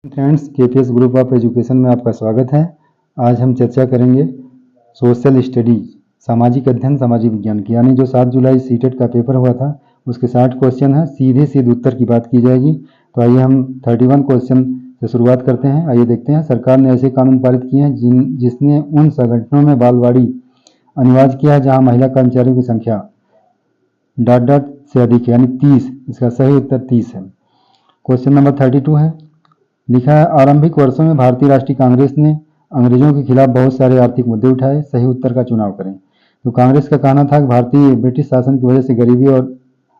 Friends, KPS group of education में आपका स्वागत है। आज हम चर्चा करेंगे सोशल स्टडीज, सामाजिक अध्ययन सामाजिक विज्ञान की, यानी जो 7 जुलाई सीटेट का पेपर हुआ था उसके 60 क्वेश्चन है। सीधे सीधे उत्तर की बात की जाएगी। तो आइए हम 31 क्वेश्चन से शुरुआत करते हैं। आइए देखते हैं। सरकार ने ऐसे कानून पारित किए हैं जिसने उन संगठनों में बालवाड़ी अनिवार्य किया है जहाँ महिला कर्मचारियों की संख्या ... से अधिक है, यानी 30। इसका सही उत्तर 30 है। क्वेश्चन नंबर 32 है। लिखा है, आरंभिक वर्षों में भारतीय राष्ट्रीय कांग्रेस ने अंग्रेजों के खिलाफ बहुत सारे आर्थिक मुद्दे उठाए। सही उत्तर का चुनाव करें। तो कांग्रेस का कहना था कि भारतीय ब्रिटिश शासन की वजह से गरीबी और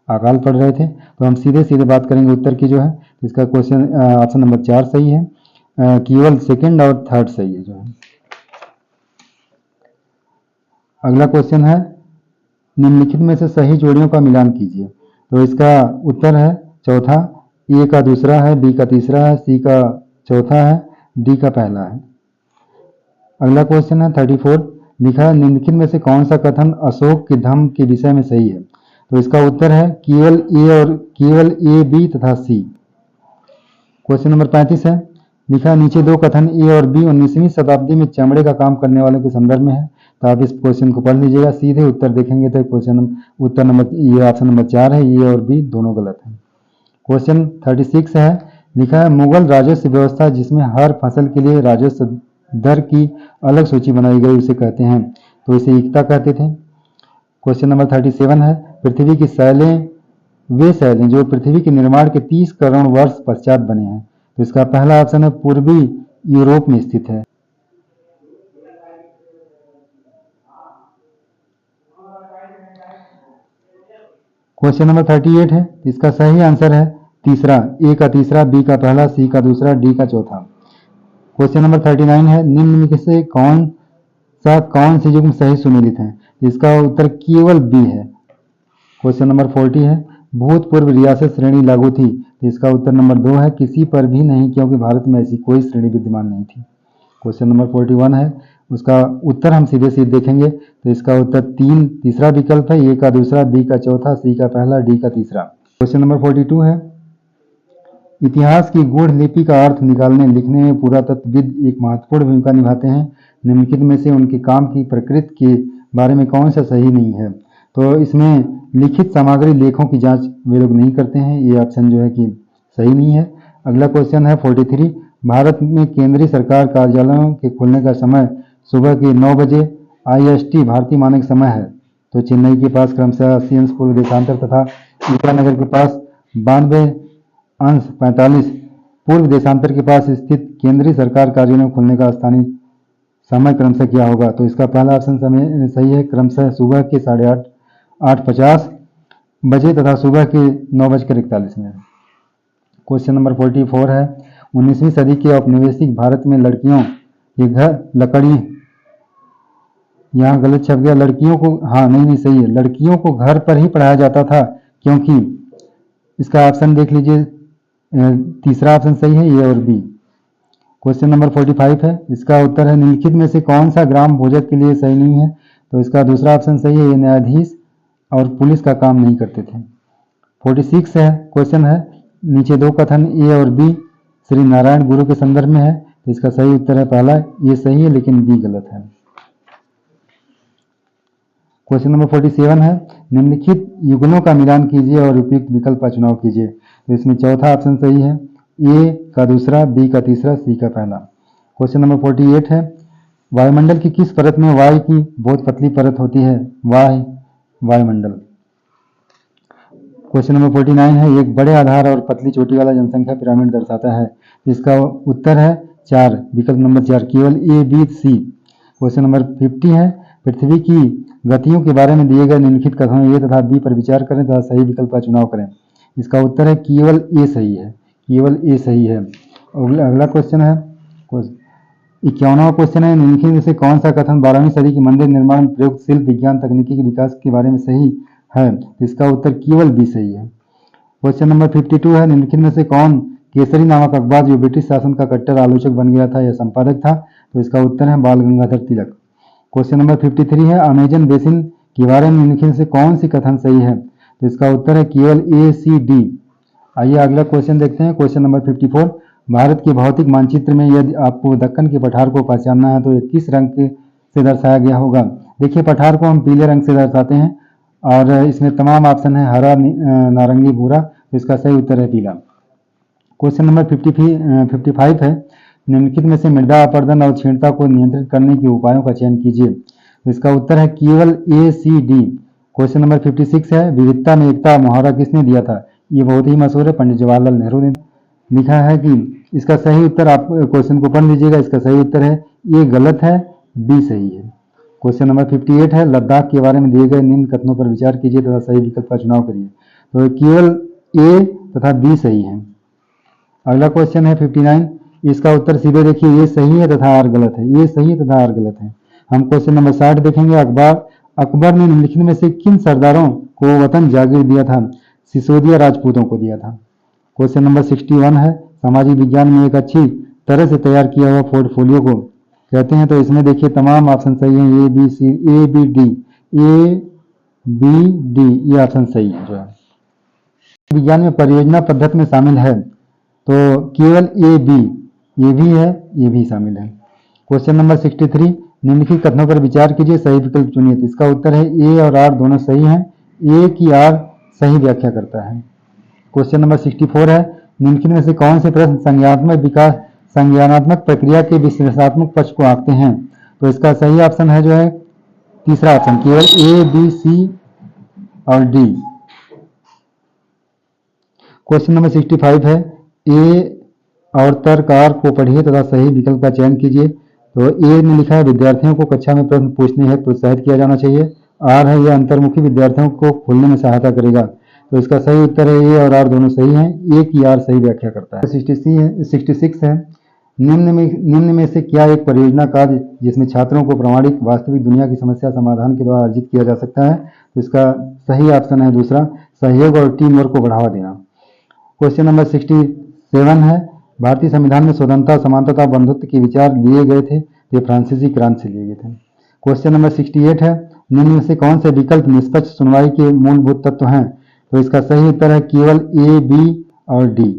अकाल पड़ रहे थे। तो हम सीधे सीधे बात करेंगे उत्तर की जो है। इसका क्वेश्चन ऑप्शन नंबर 4 सही है। केवल सेकंड और थर्ड सही है जो है। अगला क्वेश्चन है, निम्नलिखित में से सही जोड़ियों का मिलान कीजिए। तो इसका उत्तर है चौथा। ए का दूसरा है, बी का तीसरा है, सी का चौथा है, डी का पहला है। अगला क्वेश्चन है 34। लिखा है, निम्नलिखित में से कौन सा कथन अशोक के धम्म के विषय में सही है। तो इसका उत्तर है केवल ए, बी तथा सी। क्वेश्चन नंबर 35 है। लिखा है, नीचे दो कथन ए और बी 19वीं शताब्दी में चमड़े का काम करने वालों के संदर्भ में है। तो आप इस क्वेश्चन को पढ़ लीजिएगा। सीधे उत्तर देखेंगे तो क्वेश्चन उत्तर नंबर ये ऑप्शन नंबर 4 है। ए और बी दोनों गलत है। क्वेश्चन 36 है। लिखा है, मुगल राजस्व व्यवस्था जिसमें हर फसल के लिए राजस्व दर की अलग सूची बनाई गई उसे कहते हैं। तो इसे इक्ता कहते थे। क्वेश्चन नंबर 37 है। पृथ्वी की शैलें वे शैलें जो पृथ्वी के निर्माण के 30 करोड़ वर्ष पश्चात बने हैं। तो इसका पहला ऑप्शन है पूर्वी यूरोप में स्थित है। क्वेश्चन नंबर 38 है। इसका सही आंसर है तीसरा। ए का तीसरा, बी का पहला, सी का दूसरा, डी का चौथा। क्वेश्चन नंबर 39 है। निम्न में से कौन सी युग्म सही सुमेलित है। इसका उत्तर केवल बी है। क्वेश्चन नंबर 40 है। भूतपूर्व रियासत श्रेणी लागू थी। इसका उत्तर नंबर 2 है, किसी पर भी नहीं, क्योंकि भारत में ऐसी कोई श्रेणी विद्यमान नहीं थी। क्वेश्चन नंबर 41 है। उसका उत्तर हम सीधे सीधे देखेंगे तो इसका उत्तर तीसरा विकल्प है। ए का दूसरा, बी का चौथा, सी का पहला, डी का तीसरा। क्वेश्चन नंबर 42 है। इतिहास की गूढ़ लिपि का अर्थ निकालने लिखने में पुरातत्वविद एक महत्वपूर्ण भूमिका निभाते हैं। निम्नलिखित में से उनके काम की प्रकृति के बारे में कौन सा सही नहीं है। तो इसमें लिखित सामग्री लेखों की जांच वे लोग नहीं करते हैं। ये ऑप्शन जो है कि सही नहीं है। अगला क्वेश्चन है 43। भारत में केंद्रीय सरकार कार्यालयों के खुलने का समय सुबह के 9 बजे IST भारतीय मानक समय है। तो चेन्नई के पास क्रमशः 80 अंश पूर्व देशांतर तथा ईटानगर के पास 92 अंश 45 पूर्व देशांतर के पास स्थित केंद्रीय सरकार कार्यालयों खुलने का स्थानीय समय क्रमशः क्या होगा। तो इसका पहला ऑप्शन समय सही है। क्रमशः सुबह के 8:50 बजे तथा सुबह के 9:41। क्वेश्चन नंबर 44 है। 19वीं सदी के औपनिवेशिक भारत में लड़कियों के घर यहाँ गलत छप गया। लड़कियों को नहीं सही है। लड़कियों को घर पर ही पढ़ाया जाता था, क्योंकि इसका ऑप्शन देख लीजिए। तीसरा ऑप्शन सही है, ए और बी। क्वेश्चन नंबर 45 है। इसका उत्तर है, निम्नलिखित में से कौन सा ग्राम भोजक के लिए सही नहीं है। तो इसका दूसरा ऑप्शन सही है। ये न्यायाधीश और पुलिस का काम नहीं करते थे। 46 है। क्वेश्चन है, नीचे दो कथन ए और बी श्री नारायण गुरु के संदर्भ में है। तो इसका सही उत्तर है पहला। ये सही है लेकिन बी गलत है। क्वेश्चन नंबर 47 है। निम्नलिखित युगलों का मिलान कीजिए और उपयुक्त विकल्प का चुनाव कीजिए। तो इसमें चौथा ऑप्शन सही है। ए का दूसरा, बी का तीसरा, सी का पहला। क्वेश्चन नंबर 48 है। वायुमंडल की किस परत में वायु की बहुत पतली परत होती है। वायुमंडल। क्वेश्चन नंबर 49 है। एक बड़े आधार और पतली चोटी वाला जनसंख्या पिरामिड दर्शाता है। इसका उत्तर है 4, विकल्प नंबर 4, केवल ए, बी, सी। क्वेश्चन नंबर 50 है। पृथ्वी की गतियों के बारे में दिए गए निम्नलिखित कथनों ए तथा बी पर विचार करें तथा सही विकल्प का चुनाव करें। इसका उत्तर है केवल ए सही है। केवल ए सही है। अगला क्वेश्चन है 51वां क्वेश्चन है। निम्नलिखित में से कौन सा कथन 12वीं सदी के मंदिर निर्माण प्रयुक्त शिल्प विज्ञान तकनीकी के विकास के बारे में सही है। इसका उत्तर केवल बी सही है। क्वेश्चन नंबर 52 है। निम्नलिखित में से कौन केसरी नामक अखबार जो ब्रिटिश शासन का कट्टर आलोचक बन गया था या संपादक था। तो इसका उत्तर है बाल गंगाधर तिलक। क्वेश्चन नंबर 53 है। अमेजन बेसिन के बारे में निम्नलिखित से कौन सी कथन सही है। तो इसका उत्तर है केवल ए, सी, डी। आइए अगला क्वेश्चन देखते हैं। Question number 54। भारत के भौतिक मानचित्र में यदि आपको दक्कन के पठार को पहचानना है तो ये किस रंग से दर्शाया गया होगा? देखिए, पठार को हम पीले रंग से दर्शाते हैं और इसमें तमाम ऑप्शन है हरा, नारंगी, भूरा, तो इसका सही उत्तर है पीला। क्वेश्चन नंबर 55 है, निम्नलिखित में से मृदा अपरदन और क्षीणता को नियंत्रित करने के उपायों का चयन कीजिए। तो इसका उत्तर है केवल ए, सी, डी। क्वेश्चन नंबर 56 है, विविधता में एकता मुहावरा किसने दिया था? ये बहुत ही मशहूर है, पंडित जवाहरलाल नेहरू ने लिखा है कि इसका सही उत्तर, आप क्वेश्चन को पढ़ लीजिएगा, इसका सही उत्तर है ए गलत है, बी सही है। क्वेश्चन नंबर 58 है, लद्दाख के बारे में दिए गए निम्न कथनों पर विचार कीजिए तथा सही विकल्प का चुनाव करिए। तो केवल ए तथा बी सही है। अगला क्वेश्चन है 59, इसका उत्तर सीधे देखिए, ये सही है तथा आर गलत है, ये सही तथा आर गलत है। हम क्वेश्चन नंबर 60 देखेंगे, अकबर ने निम्नलिखित में से किन सरदारों को वतन जागीर दिया था? सिसोदिया राजपूतों को दिया था। क्वेश्चन नंबर 61 है, सामाजिक विज्ञान में एक अच्छी तरह से तैयार किया हुआ पोर्टफोलियो को कहते हैं? तो इसमें देखिए तमाम ऑप्शन सही हैं, A B C, A B D, A B D, ये ऑप्शन सही है जो है। विज्ञान में परियोजना पद्धति में शामिल है, तो केवल ए बी, ये भी है, ये भी शामिल है। क्वेश्चन नंबर 63, निम्नलिखित कथनों पर विचार कीजिए, सही विकल्प चुनिए। तो इसका उत्तर है ए और आर दोनों सही हैं, ए की आर सही व्याख्या करता है। क्वेश्चन नंबर 64 है, निम्नलिखित में से कौन से प्रश्न संज्ञानात्मक प्रक्रिया के विश्लेषणात्मक पक्ष को आंकते हैं? तो इसका सही ऑप्शन है जो है तीसरा ऑप्शन, केवल ए, बी, सी और डी। क्वेश्चन नंबर 65 है, ए और तर्कार को पढ़िए तथा सही विकल्प का चयन कीजिए। तो ए में लिखा है विद्यार्थियों को कक्षा में प्रश्न पूछने हेतु प्रोत्साहित किया जाना चाहिए। आर है यह अंतर्मुखी विद्यार्थियों को खोलने में सहायता करेगा। तो इसका सही उत्तर है ए और आर दोनों सही हैं, ए की आर सही व्याख्या करता है। 66 है, निम्न में से क्या एक परियोजना कार्य जिसमें छात्रों को प्रामाणिक वास्तविक दुनिया की समस्या समाधान के द्वारा अर्जित किया जा सकता है? तो इसका सही ऑप्शन है दूसरा, सहयोग और टीम वर्क को बढ़ावा देना। क्वेश्चन नंबर 67 है, भारतीय संविधान में स्वतंत्रता, समानता और बंधुत्व के विचार लिए गए थे? ये फ्रांसीसी क्रांति से लिए गए थे। क्वेश्चन नंबर 68 है, निम्न में से कौन से विकल्प निष्पक्ष सुनवाई के मूलभूत तत्व हैं? तो इसका सही उत्तर है केवल ए, बी और डी।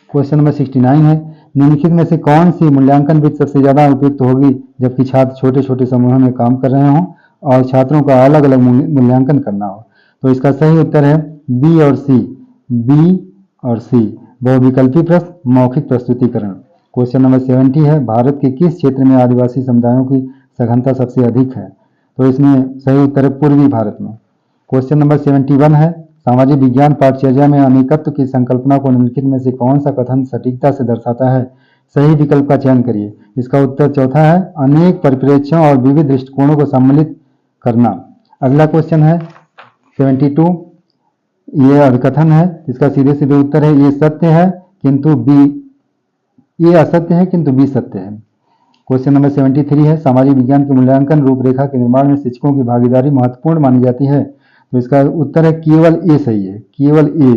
क्वेश्चन नंबर 69 है, निम्नलिखित में से कौन सी मूल्यांकन विधि सबसे ज्यादा उपयुक्त होगी जबकि छात्र छोटे छोटे समूहों में काम कर रहे हों और छात्रों का अलग अलग मूल्यांकन करना हो? तो इसका सही उत्तर है बी और सी, बी और सी, बहुविकल्पी प्रश्न, मौखिक प्रस्तुतिकरण। क्वेश्चन नंबर 70 है, भारत के किस क्षेत्र में आदिवासी समुदायों की सघनता सबसे अधिक है? तो इसमें सही उत्तर है पूर्वी भारत में। क्वेश्चन नंबर 71 है, सामाजिक विज्ञान पाठचर्या में अनेकत्व की संकल्पना को निम्नलिखित में से कौन सा कथन सटीकता से दर्शाता है? सही विकल्प का चयन करिए। इसका उत्तर चौथा है, अनेक परिप्रेक्ष्यों और विविध दृष्टिकोणों को सम्मिलित करना। अगला क्वेश्चन है 72, ये अभिकथन है, इसका सीधे सीधे उत्तर है ये सत्य है किंतु बी, ये असत्य है किंतु बी सत्य है। क्वेश्चन नंबर 73 है, सामाजिक विज्ञान के मूल्यांकन रूपरेखा के निर्माण में शिक्षकों की भागीदारी महत्वपूर्ण मानी जाती है? तो इसका उत्तर है केवल ए सही है, केवल ए,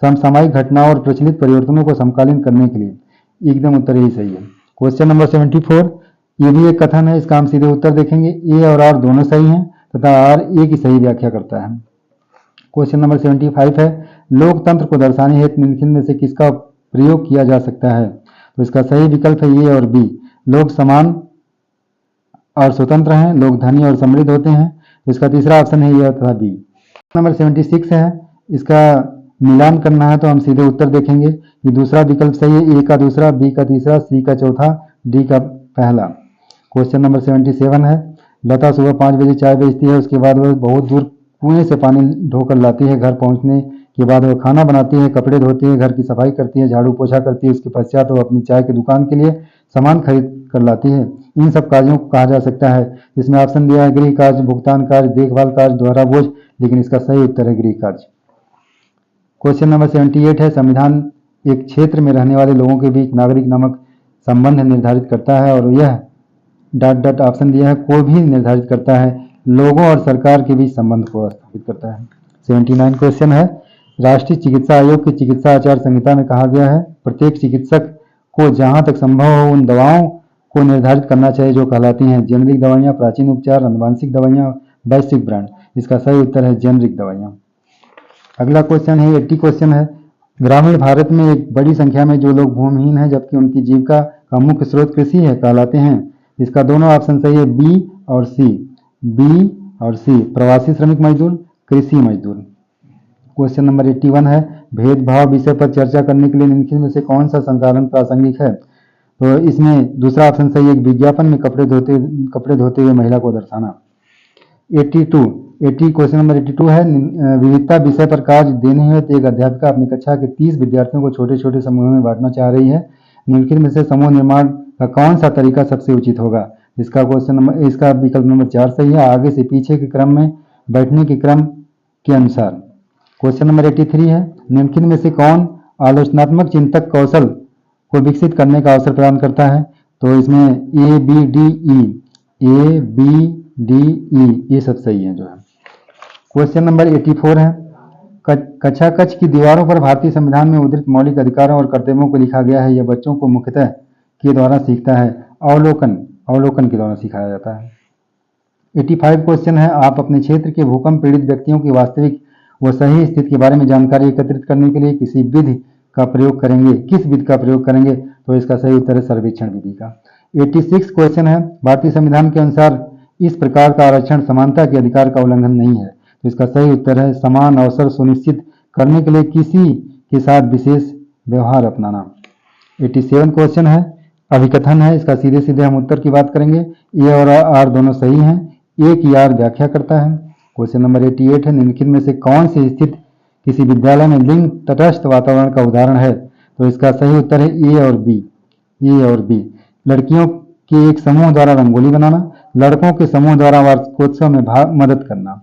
समसामयिक घटनाओं और प्रचलित परिवर्तनों को समकालीन करने के लिए, एकदम उत्तर यही सही है। क्वेश्चन नंबर 74, ये भी एक कथन है, इसका हम सीधे उत्तर देखेंगे, ए और आर दोनों सही हैं तथा आर ए की सही व्याख्या करता है। क्वेश्चन नंबर 75 है, लोकतंत्र को दर्शाने हेतु निम्नलिखित में से किसका प्रयोग किया जा सकता है? तो इसका सही विकल्प है ए और बी, लोग समान और स्वतंत्र हैं, लोग धनी और समृद्ध होते हैं। तो इसका तीसरा ऑप्शन है ए तथा बी। नंबर 76 है, इसका मिलान करना है तो हम सीधे उत्तर देखेंगे, ये दूसरा विकल्प सही है, ए का दूसरा, बी का तीसरा, सी का चौथा, डी का पहला। क्वेश्चन नंबर 77 है, लता सुबह 5 बजे चाय बेचती है, उसके बाद वह बहुत दूर कुएं से पानी ढोकर लाती है, घर पहुंचने के बाद वह खाना बनाती है, कपड़े धोती है, घर की सफाई करती है, झाड़ू पोछा करती है, उसके पश्चात वह अपनी चाय की दुकान के लिए सामान खरीद कर लाती है। इन सब कार्यों को कहा जा सकता है? इसमें ऑप्शन दिया है गृह कार्य, भुगतान कार्य, देखभाल कार्य, दोहरा बोझ, लेकिन इसका सही उत्तर है गृह कार्य। क्वेश्चन नंबर 78 है, संविधान एक क्षेत्र में रहने वाले लोगों के बीच नागरिक नामक संबंध निर्धारित करता है और यह ... ऑप्शन दिया है को भी निर्धारित करता है, लोगों और सरकार के बीच संबंध को स्थापित करता है। 79 क्वेश्चन है, राष्ट्रीय चिकित्सा आयोग की चिकित्सा आचार संहिता में कहा गया है प्रत्येक चिकित्सक को जहां तक संभव हो उन दवाओं को निर्धारित करना चाहिए जो कहलाती हैं जेनरिक दवाइयां, प्राचीन उपचार, अनुवांशिक दवाइयां, वैश्विक ब्रांड। इसका सही उत्तर है जेनरिक दवाइयां। अगला क्वेश्चन है 80 क्वेश्चन है, ग्रामीण भारत में एक बड़ी संख्या में जो लोग भूमिहीन हैं जबकि उनकी जीविका का मुख्य स्रोत कृषि है कहलाते हैं। इसका दोनों ऑप्शन सही है, बी और सी। बी और सी, प्रवासी श्रमिक मजदूर, कृषि मजदूर। क्वेश्चन नंबर 81 है, भेदभाव विषय पर चर्चा करने के लिए निम्नलिखित में से कौन सा संसाधन प्रासंगिक है? तो इसमें दूसरा ऑप्शन सही है, एक विज्ञापन में कपड़े धोते हुए महिला को दर्शाना। 82 क्वेश्चन नंबर 82 है, विविधता विषय पर कार्य देने हेतु एक अध्यापिका अपनी कक्षा के 30 विद्यार्थियों को छोटे छोटे समूहों में बांटना चाह रही है। निम्नलिखित में से समूह निर्माण का कौन सा तरीका सबसे उचित होगा? इसका विकल्प नंबर 4 सही है, आगे से पीछे के क्रम में बैठने के क्रम के अनुसार। क्वेश्चन नंबर 83 है, निम्नलिखित में से कौन आलोचनात्मक चिंतक कौशल को विकसित करने का अवसर प्रदान करता है? तो इसमें ए बी डी ई ये सब सही है जो है। क्वेश्चन नंबर 84 है, कक्षा कक्ष की दीवारों पर भारतीय संविधान में उद्धृत मौलिक अधिकारों और कर्तव्यों को लिखा गया है। यह बच्चों को मुख्यतः के द्वारा सीखता है, अवलोकन के द्वारा सिखाया जाता है। 85 क्वेश्चन है, आप अपने क्षेत्र के भूकंप पीड़ित व्यक्तियों की वास्तविक व सही स्थिति के बारे में जानकारी एकत्रित करने के लिए किस विधि का प्रयोग करेंगे? तो इसका सही उत्तर है सर्वेक्षण विधि का। 86 क्वेश्चन है, भारतीय संविधान के अनुसार इस प्रकार का आरक्षण समानता के अधिकार का उल्लंघन नहीं है। तो इसका सही उत्तर है समान अवसर सुनिश्चित करने के लिए किसी के साथ विशेष व्यवहार अपनाना। 87 क्वेश्चन है, अभिकथन है, इसका सीधे सीधे हम उत्तर की बात करेंगे। ए और आर दोनों सही हैं, ए की आर व्याख्या करता है। क्वेश्चन नंबर 88 है, निम्नलिखित में से कौन सी स्थित किसी विद्यालय में लिंग तटस्थ वातावरण का उदाहरण है? तो इसका सही उत्तर है ए और बी। लड़कियों के एक समूह द्वारा रंगोली बनाना, लड़कों के समूह द्वारा वार्षिकोत्सव में मदद करना।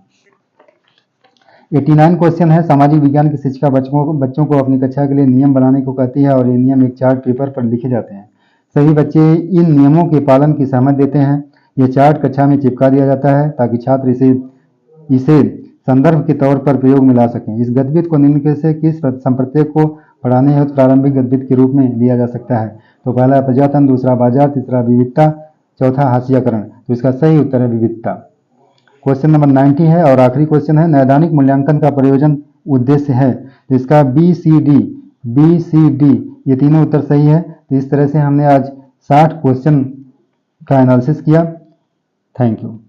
89 क्वेश्चन है, सामाजिक विज्ञान की शिक्षिका बच्चों को अपनी कक्षा के लिए नियम बनाने को कहती है और ये नियम एक चार्ट पेपर पर लिखे जाते हैं। सभी बच्चे इन नियमों के पालन की सहमत देते हैं। यह चार्ट कक्षा में चिपका दिया जाता है ताकि छात्र इसे संदर्भ के तौर पर प्रयोग में ला सकें। इस गतिविधि को निम्नलिखित से किस संप्रत्यय को पढ़ाने हेतु प्रारंभिक गतिविधि के रूप में लिया जा सकता है? तो पहला प्रजातंत्र, दूसरा बाजार, तीसरा विविधता, चौथा हास्यकरण। तो इसका सही उत्तर है विविधता। क्वेश्चन नंबर 90 है और आखिरी क्वेश्चन है, नैदानिक मूल्यांकन का प्रयोजन उद्देश्य है। तो इसका बी सी डी ये तीनों उत्तर सही है। तो इस तरह से हमने आज 60 क्वेश्चन का एनालिसिस किया। Thank you.